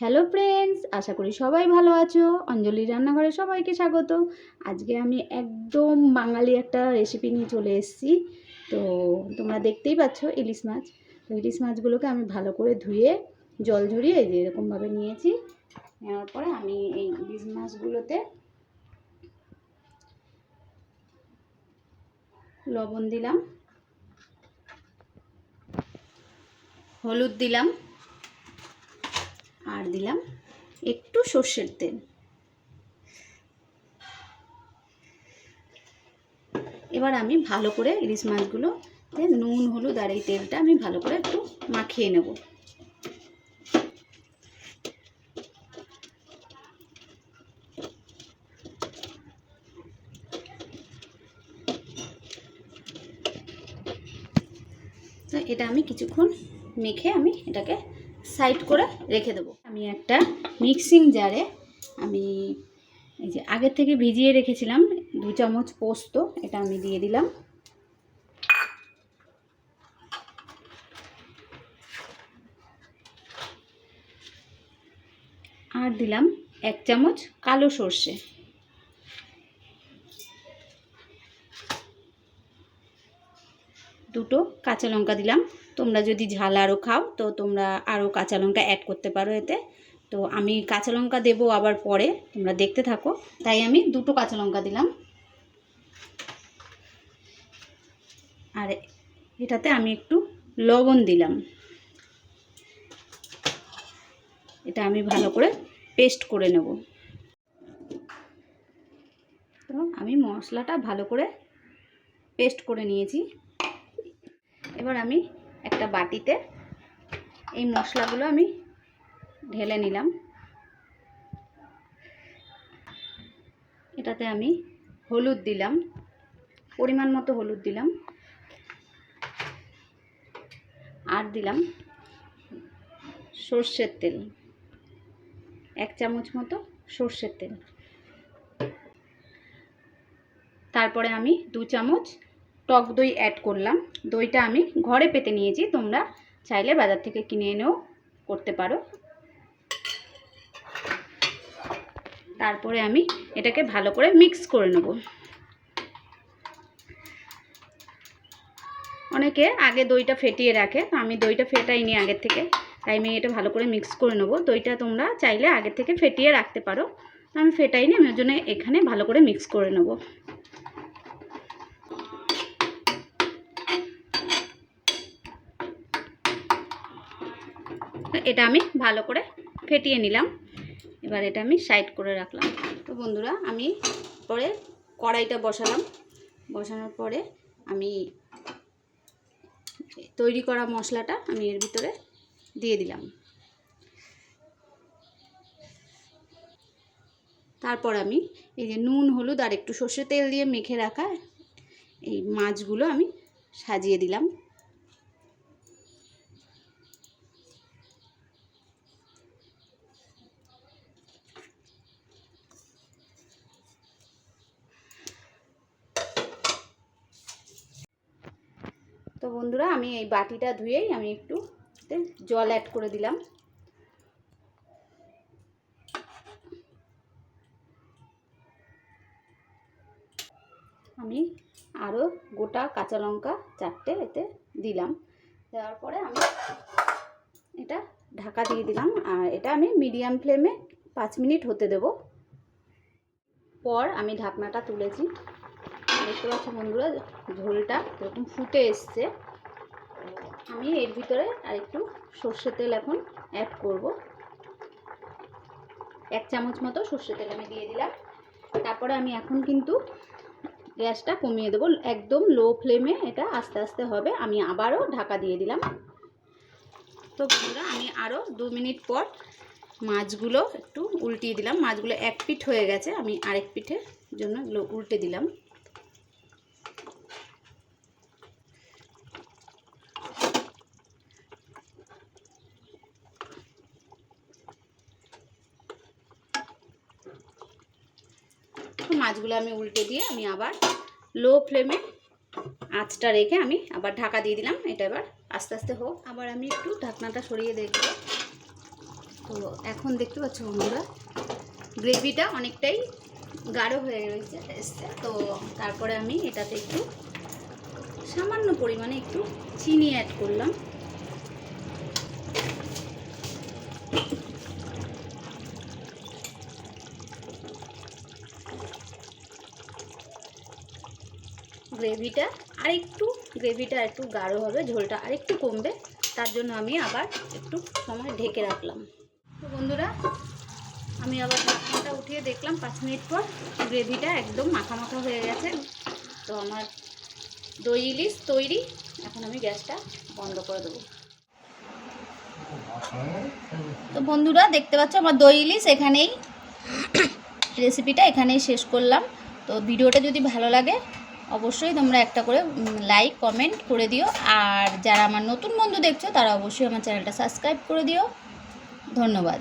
Hello friends, আশা করি সবাই ভালো আছো। অঞ্জলি রান্নাঘরে সবাইকে স্বাগত। আজকে আমি একদম বাঙালি একটা রেসিপি নিয়ে চলে এসেছি। তো তোমরা দেখতেই পাচ্ছ ইলিশ মাছ। তো ইলিশ মাছগুলোকে আমি ভালো করে ধুয়ে জল ঝরিয়ে এই যে এরকমভাবে নিয়েছি। নেওয়ার পরে আমি এই ইলিশ মাছগুলোতে লবণ দিলাম, হলুদ দিলাম, আর দিলাম একটু সর্ষের তেল। এবার আমি ভালো করে ইলিশ মাছগুলোতে নুন হলুদ আর এই তেলটা আমি ভালো করে একটু মাখিয়ে নেব। তো এটা আমি কিছুক্ষণ মেখে আমি এটাকে সাইড করে রেখে দেবো। আমি একটা মিক্সিং জারে আমি এই যে আগে থেকে ভিজিয়ে রেখেছিলাম 2 চামচ পোস্ত, এটা আমি দিয়ে দিলাম। আর দিলাম 1 চামচ কালো সর্ষে, দুটো কাঁচা লঙ্কা দিলাম। তোমরা যদি ঝাল আরও খাও তো তোমরা আরও কাঁচা লঙ্কা অ্যাড করতে পারো এতে। তো আমি কাঁচা লঙ্কা দেবো আবার পরে, তোমরা দেখতে থাকো, তাই আমি 2টো কাঁচা লঙ্কা দিলাম। আর এটাতে আমি একটু লবণ দিলাম। এটা আমি ভালো করে পেস্ট করে নেব। তো আমি মশলাটা ভালো করে পেস্ট করে নিয়েছি। এবার আমি একটা বাটিতে এই মশলাগুলো আমি ঢেলে নিলাম। এটাতে আমি হলুদ দিলাম, পরিমাণ মতো হলুদ দিলাম, আর দিলাম সর্ষের তেল, 1 চামচ মতো সর্ষের তেল। তারপরে আমি 2 চামচ টক দই অ্যাড করলাম। দইটা আমি ঘরে পেতে নিয়েছি, তোমরা চাইলে বাজার থেকে কিনে এনেও করতে পারো। তারপরে আমি এটাকে ভালো করে মিক্স করে নেব। অনেকে আগে দইটা ফেটিয়ে রাখে, তো আমি দইটা ফেটাইনি আগের থেকে, তাই আমি এটা ভালো করে মিক্স করে নেব। দইটা তোমরা চাইলে আগে থেকে ফেটিয়ে রাখতে পারো, আমি ফেটাইনি, আমি ওর জন্য এখানে ভালো করে মিক্স করে নেব। এটা আমি ভালো করে ফেটিয়ে নিলাম। এবার এটা আমি সাইড করে রাখলাম। তো বন্ধুরা, আমি পরে কড়াইটা বসালাম। বসানোর পরে আমি তৈরি করা মশলাটা আমি এর ভিতরে দিয়ে দিলাম। তারপর আমি এই যে নুন হলুদ আর একটু সর্ষের তেল দিয়ে মেখে রাখা এই মাছগুলো আমি সাজিয়ে দিলাম। তো বন্ধুরা, আমি এই বাটিটা ধুয়েই আমি একটু জল অ্যাড করে দিলাম। আমি আরও গোটা কাঁচা লঙ্কা 4টে এতে দিলাম। দেওয়ার পরে আমি এটা ঢাকা দিয়ে দিলাম, আর এটা আমি মিডিয়াম ফ্লেমে 5 মিনিট হতে দেব। পর আমি ঢাকনাটা তুলেছি, দেখতে পাচ্ছ বন্ধুরা ঝোলটা এরকম ফুটে এসছে। আমি এর ভিতরে আর একটু সর্ষের তেল এখন অ্যাড করব। 1 চামচ মতো সর্ষের তেল আমি দিয়ে দিলাম। তারপরে আমি এখন কিন্তু গ্যাসটা কমিয়ে দেবো, একদম লো ফ্লেমে এটা আস্তে আস্তে হবে। আমি আবারও ঢাকা দিয়ে দিলাম। তো বন্ধুরা, আমি আরও 2 মিনিট পর মাছগুলো একটু উল্টিয়ে দিলাম। মাছগুলো এক পিঠ হয়ে গেছে, আমি আরেক পিঠের জন্য উল্টে দিলাম। মাছগুলো আমি উল্টে দিয়ে আমি আবার লো ফ্লেমে আঁচটা রেখে আমি আবার ঢাকা দিয়ে দিলাম। এটা এবার আস্তে আস্তে হোক। আবার আমি একটু ঢাকনাটা সরিয়ে দেখব। তো তো এখন দেখতে পাচ্ছ বন্ধুরা গ্রেভিটা অনেকটাই গাঢ় হয়ে এসছে। তো তারপরে আমি এটাতে একটু সামান্য পরিমাণে একটু চিনি অ্যাড করলাম। গ্রেভিটা একটু গাঢ় হবে, ঝোলটা আরেকটু কমবে, তার জন্য আমি আবার একটু সময় ঢেকে রাখলাম। তো বন্ধুরা আমি আবার ঢাকনাটা উঠিয়ে দেখলাম 5 মিনিট পর গ্রেভিটা একদম মাখা মাখা হয়ে গেছে। তো আমার দই ইলিশ তৈরি। এখন আমি গ্যাসটা বন্ধ করে দেবো। তো বন্ধুরা দেখতে পাচ্ছ আমার দই ইলিশ এখানেই, রেসিপিটা এখানেই শেষ করলাম। তো ভিডিওটা যদি ভালো লাগে অবশ্যই তোমরা একটা করে লাইক কমেন্ট করে দিও। আর যারা আমার নতুন বন্ধু দেখছো তারা অবশ্যই আমার চ্যানেলটা সাবস্ক্রাইব করে দিও। ধন্যবাদ।